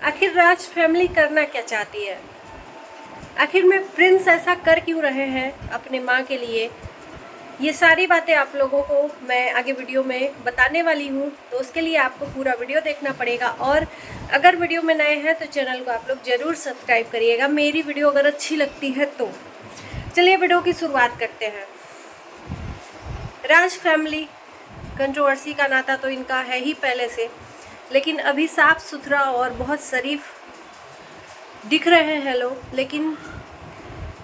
आखिर राज फैमिली करना क्या चाहती है? आखिर में प्रिंस ऐसा कर क्यों रहे हैं अपने माँ के लिए? ये सारी बातें आप लोगों को मैं आगे वीडियो में बताने वाली हूँ, तो उसके लिए आपको पूरा वीडियो देखना पड़ेगा। और अगर वीडियो में नए हैं तो चैनल को आप लोग ज़रूर सब्सक्राइब करिएगा, मेरी वीडियो अगर अच्छी लगती है तो। चलिए वीडियो की शुरुआत करते हैं। राज फैमिली कंट्रोवर्सी का नाता तो इनका है ही पहले से, लेकिन अभी साफ सुथरा और बहुत शरीफ दिख रहे हैं लोग। लेकिन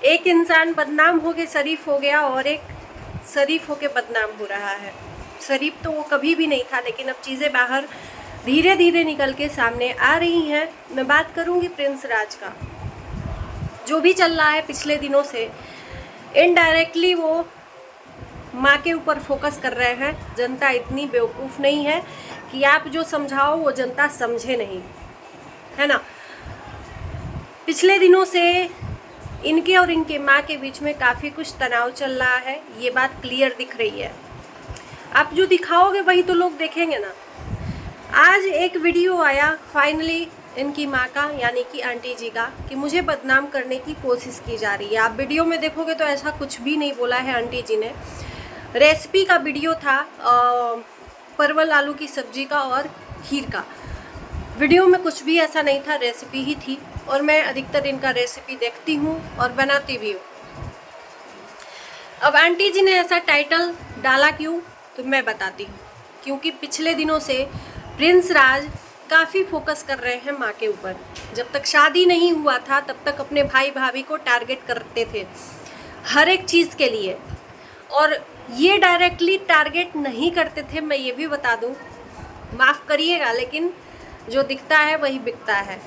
एक इंसान बदनाम होके शरीफ हो गया और एक शरीफ होके बदनाम हो रहा है। शरीफ तो वो कभी भी नहीं था, लेकिन अब चीज़ें बाहर धीरे धीरे निकल के सामने आ रही हैं। मैं बात करूंगी प्रिंस राज का। जो भी चल रहा है पिछले दिनों से, इनडायरेक्टली वो माँ के ऊपर फोकस कर रहे हैं। जनता इतनी बेवकूफ़ नहीं है कि आप जो समझाओ वो जनता समझे नहीं, है ना। पिछले दिनों से इनके और इनके माँ के बीच में काफ़ी कुछ तनाव चल रहा है, ये बात क्लियर दिख रही है। आप जो दिखाओगे वही तो लोग देखेंगे ना। आज एक वीडियो आया फाइनली इनकी माँ का, यानी कि आंटी जी का, कि मुझे बदनाम करने की कोशिश की जा रही है। आप वीडियो में देखोगे तो ऐसा कुछ भी नहीं बोला है आंटी जी ने। रेसिपी का वीडियो था, परवल आलू की सब्जी का और खीर का। वीडियो में कुछ भी ऐसा नहीं था, रेसिपी ही थी। और मैं अधिकतर इनका रेसिपी देखती हूँ और बनाती भी हूँ। अब आंटी जी ने ऐसा टाइटल डाला क्यों, तो मैं बताती हूँ। क्योंकि पिछले दिनों से प्रिंस राज काफ़ी फोकस कर रहे हैं माँ के ऊपर। जब तक शादी नहीं हुआ था तब तक अपने भाई भाभी को टारगेट करते थे हर एक चीज़ के लिए। और ये डायरेक्टली टारगेट नहीं करते थे, मैं ये भी बता दूँ, माफ़ करिएगा लेकिन जो दिखता है वही बिकता है।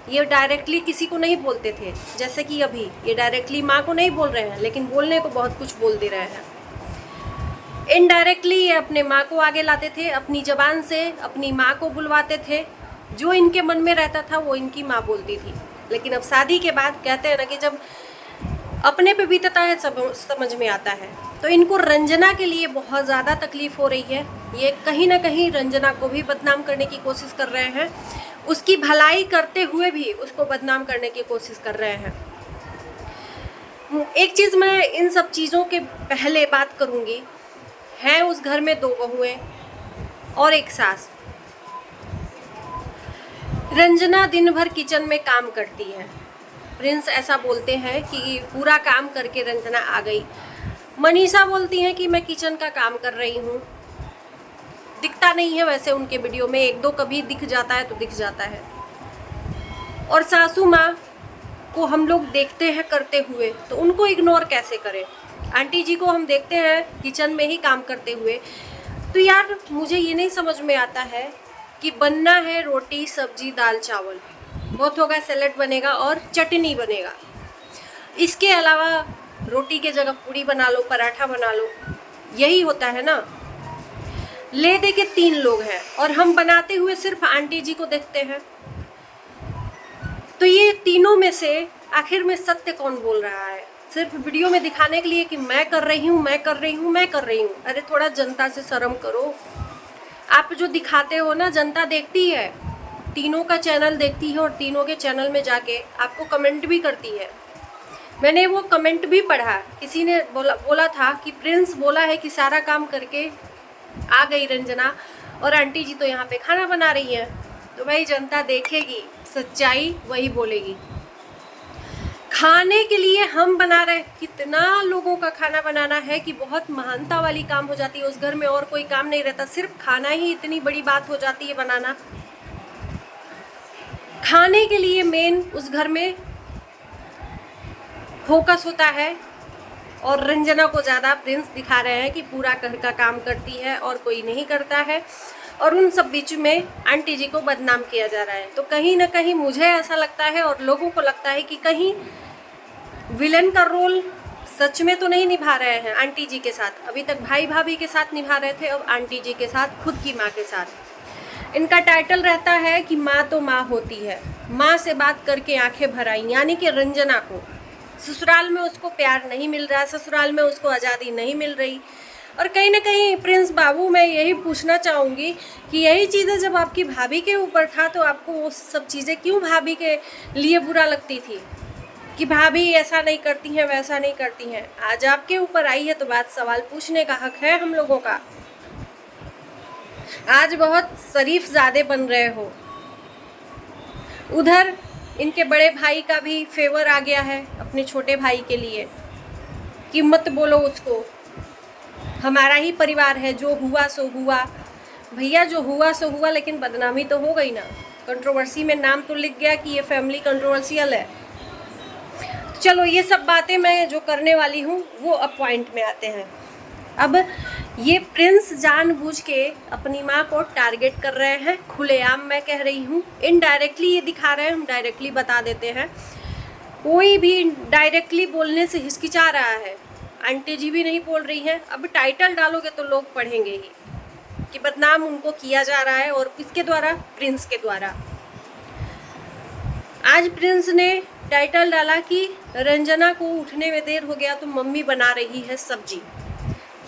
ये डायरेक्टली किसी को नहीं बोलते थे, जैसे कि अभी ये डायरेक्टली माँ को नहीं बोल रहे हैं, लेकिन बोलने को बहुत कुछ बोल दे रहे हैं। इनडायरेक्टली ये अपने माँ को आगे लाते थे, अपनी ज़बान से अपनी माँ को बुलवाते थे। जो इनके मन में रहता था वो इनकी माँ बोलती थी। लेकिन अब शादी के बाद कहते हैं ना कि जब अपने पे बीतता है सब समझ में आता है। तो इनको रंजना के लिए बहुत ज़्यादा तकलीफ़ हो रही है। ये कहीं ना कहीं रंजना को भी बदनाम करने की कोशिश कर रहे हैं, उसकी भलाई करते हुए भी उसको बदनाम करने की कोशिश कर रहे हैं। एक चीज़ मैं इन सब चीज़ों के पहले बात करूँगी, है उस घर में 2 बहुएं और एक सास। रंजना दिन भर किचन में काम करती है। प्रिंस ऐसा बोलते हैं कि पूरा काम करके रंजना आ गई। मनीषा बोलती हैं कि मैं किचन का काम कर रही हूँ। दिखता नहीं है वैसे उनके वीडियो में, 1-2 कभी दिख जाता है तो दिख जाता है। और सासू माँ को हम लोग देखते हैं करते हुए, तो उनको इग्नोर कैसे करें। आंटी जी को हम देखते हैं किचन में ही काम करते हुए। तो यार मुझे ये नहीं समझ में आता है कि बनना है रोटी सब्जी दाल चावल, बहुत होगा, सैलेड बनेगा और चटनी बनेगा। इसके अलावा रोटी के जगह पूड़ी बना लो, पराठा बना लो, यही होता है ना। ले दे के 3 लोग हैं और हम बनाते हुए सिर्फ आंटी जी को देखते हैं। तो ये तीनों में से आखिर में सत्य कौन बोल रहा है? सिर्फ वीडियो में दिखाने के लिए कि मैं कर रही हूँ, मैं कर रही हूँ, मैं कर रही हूँ। अरे थोड़ा जनता से शर्म करो। आप जो दिखाते हो ना, जनता देखती है, तीनों का चैनल देखती है और तीनों के चैनल में जाके आपको कमेंट भी करती है। मैंने वो कमेंट भी पढ़ा, किसी ने बोला था कि प्रिंस बोला है कि सारा काम करके आ गई रंजना और आंटी जी तो यहाँ पे खाना बना रही हैं। तो भाई जनता देखेगी, सच्चाई वही बोलेगी। खाने के लिए हम बना रहे, कितना लोगों का खाना बनाना है कि बहुत महानता वाली काम हो जाती है। उस घर में और कोई काम नहीं रहता, सिर्फ खाना ही इतनी बड़ी बात हो जाती है बनाना। खाने के लिए मेन उस घर में फोकस होता है और रंजना को ज़्यादा प्रिंस दिखा रहे हैं कि पूरा घर का काम करती है और कोई नहीं करता है। और उन सब बीच में आंटी जी को बदनाम किया जा रहा है। तो कहीं ना कहीं मुझे ऐसा लगता है और लोगों को लगता है कि कहीं विलन का रोल सच में तो नहीं निभा रहे हैं आंटी जी के साथ। अभी तक भाई भाभी के साथ निभा रहे थे, अब आंटी जी के साथ, खुद की माँ के साथ। इनका टाइटल रहता है कि माँ तो माँ होती है। माँ से बात करके आंखें भर आई, यानी कि रंजना को ससुराल में उसको प्यार नहीं मिल रहा, ससुराल में उसको आज़ादी नहीं मिल रही। और कहीं ना कहीं प्रिंस बाबू, मैं यही पूछना चाहूँगी कि यही चीज़ें जब आपकी भाभी के ऊपर था तो आपको वो सब चीज़ें क्यों भाभी के लिए बुरा लगती थी कि भाभी ऐसा नहीं करती हैं, वैसा नहीं करती हैं। आज आपके ऊपर आई है तो बात सवाल पूछने का हक है हम लोगों का। आज बहुत शरीफ ज़ादे बन रहे हो। उधर इनके बड़े भाई का भी फेवर आ गया है अपने छोटे भाई के लिए कि मत बोलो उसको, हमारा ही परिवार है, जो हुआ सो हुआ। भैया जो हुआ सो हुआ, लेकिन बदनामी तो हो गई ना। कंट्रोवर्सी में नाम तो लिख गया कि ये फैमिली कंट्रोवर्शियल है। चलो ये सब बातें मैं जो करने वाली हूँ वो अब पॉइंट में आते हैं। अब ये प्रिंस जानबूझ के अपनी माँ को टारगेट कर रहे हैं, खुलेआम मैं कह रही हूँ। इनडायरेक्टली ये दिखा रहे हैं, हम डायरेक्टली बता देते हैं। कोई भी डायरेक्टली बोलने से हिचकिचा रहा है, आंटी जी भी नहीं बोल रही हैं। अब टाइटल डालोगे तो लोग पढ़ेंगे ही कि बदनाम उनको किया जा रहा है, और किसके द्वारा? प्रिंस के द्वारा। आज प्रिंस ने टाइटल डाला कि रंजना को उठने में देर हो गया तो मम्मी बना रही है सब्जी।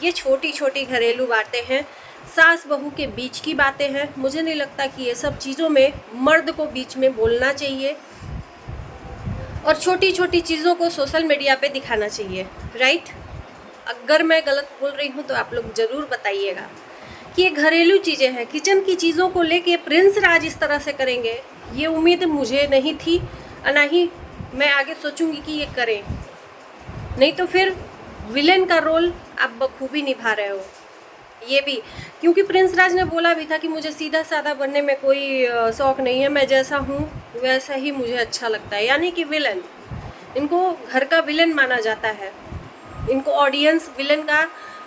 ये छोटी छोटी घरेलू बातें हैं, सास बहू के बीच की बातें हैं। मुझे नहीं लगता कि ये सब चीज़ों में मर्द को बीच में बोलना चाहिए, और छोटी छोटी चीज़ों को सोशल मीडिया पे दिखाना चाहिए, राइट? अगर मैं गलत बोल रही हूँ तो आप लोग ज़रूर बताइएगा कि ये घरेलू चीज़ें हैं। किचन की चीज़ों को लेके प्रिंस राज इस तरह से करेंगे, ये उम्मीद मुझे नहीं थी, और ना ही मैं आगे सोचूंगी कि ये करें। नहीं तो फिर विलेन का रोल आप बखूबी निभा रहे हो। ये भी क्योंकि प्रिंस राज ने बोला भी था कि मुझे सीधा साधा बनने में कोई शौक़ नहीं है, मैं जैसा हूँ वैसा ही मुझे अच्छा लगता है। यानी कि विलन, इनको घर का विलन माना जाता है, इनको ऑडियंस विलन का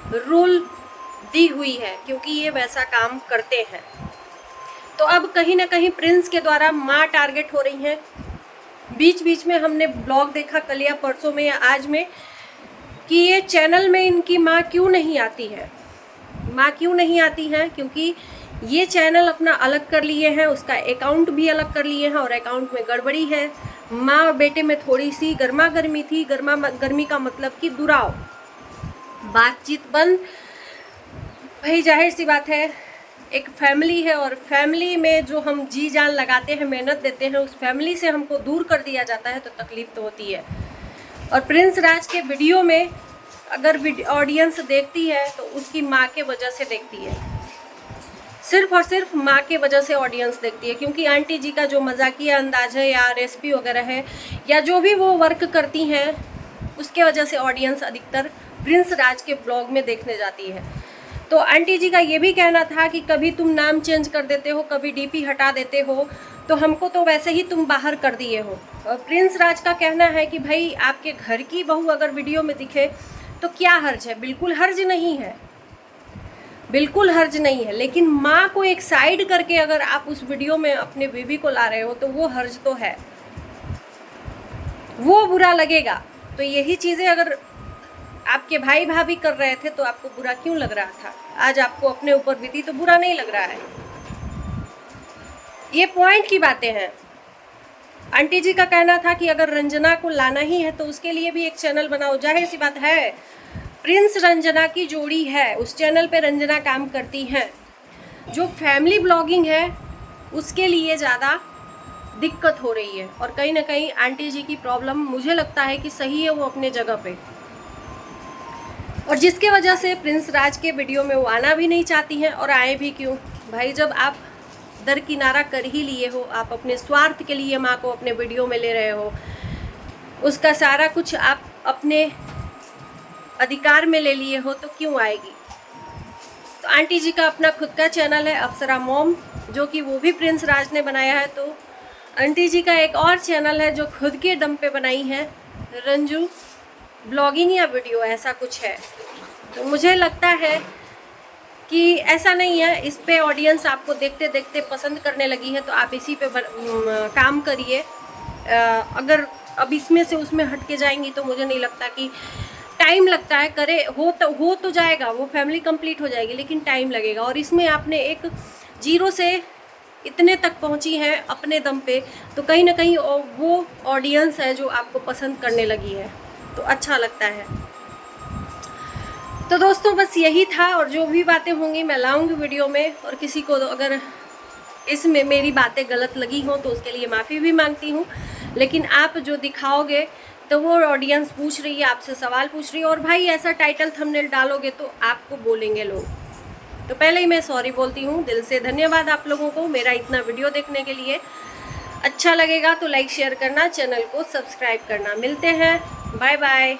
रोल दी हुई है क्योंकि ये वैसा काम करते हैं। तो अब कहीं ना कहीं प्रिंस के द्वारा माँ टारगेट हो रही हैं। बीच बीच में हमने ब्लॉग देखा कल या परसों में या आज में कि ये चैनल में इनकी माँ क्यों नहीं आती है। माँ क्यों नहीं आती हैं? क्योंकि ये चैनल अपना अलग कर लिए हैं, उसका अकाउंट भी अलग कर लिए हैं, और अकाउंट में गड़बड़ी है। माँ और बेटे में थोड़ी सी गर्मा गर्मी थी। गर्मा गर्मी का मतलब कि दुराव, बातचीत बंद। भाई जाहिर सी बात है, एक फैमिली है, और फैमिली में जो हम जी जान लगाते हैं, मेहनत देते हैं, उस फैमिली से हमको दूर कर दिया जाता है तो तकलीफ तो होती है। और प्रिंस राज के वीडियो में अगर ऑडियंस देखती है तो उसकी माँ के वजह से देखती है, सिर्फ और सिर्फ माँ के वजह से ऑडियंस देखती है। क्योंकि आंटी जी का जो मजाकिया अंदाज है या रेसिपी वगैरह है या जो भी वो वर्क करती हैं, उसके वजह से ऑडियंस अधिकतर प्रिंस राज के ब्लॉग में देखने जाती है। तो आंटी जी का ये भी कहना था कि कभी तुम नाम चेंज कर देते हो, कभी डीपी हटा देते हो, तो हमको तो वैसे ही तुम बाहर कर दिए हो। और प्रिंस राज का कहना है कि भाई आपके घर की बहू अगर वीडियो में दिखे तो क्या हर्ज है? बिल्कुल हर्ज नहीं है, बिल्कुल हर्ज नहीं है। लेकिन माँ को एक साइड करके अगर आप उस वीडियो में अपने बेबी को ला रहे हो तो वो हर्ज तो है, वो बुरा लगेगा। तो यही चीज़ें अगर आपके भाई भाभी कर रहे थे तो आपको बुरा क्यों लग रहा था? आज आपको अपने ऊपर बीती तो बुरा नहीं लग रहा है। ये पॉइंट की बातें हैं। आंटी जी का कहना था कि अगर रंजना को लाना ही है तो उसके लिए भी एक चैनल बनाओ। जाहिर सी बात है, प्रिंस रंजना की जोड़ी है, उस चैनल पे रंजना काम करती हैं। जो फैमिली ब्लॉगिंग है उसके लिए ज़्यादा दिक्कत हो रही है, और कहीं ना कहीं आंटी जी की प्रॉब्लम मुझे लगता है कि सही है वो अपने जगह पे, और जिसके वजह से प्रिंस राज के वीडियो में वो आना भी नहीं चाहती हैं। और आए भी क्यों भाई? जब आप दरकिनारा कर ही लिए हो, आप अपने स्वार्थ के लिए माँ को अपने वीडियो में ले रहे हो, उसका सारा कुछ आप अपने अधिकार में ले लिए हो, तो क्यों आएगी? तो आंटी जी का अपना खुद का चैनल है अप्सरा मॉम, जो कि वो भी प्रिंस राज ने बनाया है। तो आंटी जी का एक और चैनल है जो खुद के दम पे बनाई है, रंजू ब्लॉगिंग या वीडियो, ऐसा कुछ है। तो मुझे लगता है कि ऐसा नहीं है, इस पे ऑडियंस आपको देखते देखते पसंद करने लगी है, तो आप इसी पे काम करिए। अगर अब इसमें से उसमें हट के जाएंगी तो मुझे नहीं लगता कि टाइम लगता है, करे हो तो जाएगा, वो फैमिली कंप्लीट हो जाएगी, लेकिन टाइम लगेगा। और इसमें आपने एक जीरो से इतने तक पहुंची हैं अपने दम पे, तो कहीं ना कहीं वो ऑडियंस है जो आपको पसंद करने लगी है, तो अच्छा लगता है। तो दोस्तों बस यही था, और जो भी बातें होंगी मैं लाऊंगी वीडियो में, और किसी को अगर इसमें मेरी बातें गलत लगी हों तो उसके लिए माफ़ी भी मांगती हूँ। लेकिन आप जो दिखाओगे तो वो ऑडियंस पूछ रही है, आपसे सवाल पूछ रही है, और भाई ऐसा टाइटल थंबनेल डालोगे तो आपको बोलेंगे लोग। तो पहले ही मैं सॉरी बोलती हूँ, दिल से धन्यवाद आप लोगों को मेरा इतना वीडियो देखने के लिए। अच्छा लगेगा तो लाइक शेयर करना, चैनल को सब्सक्राइब करना। मिलते हैं, बाय बाय।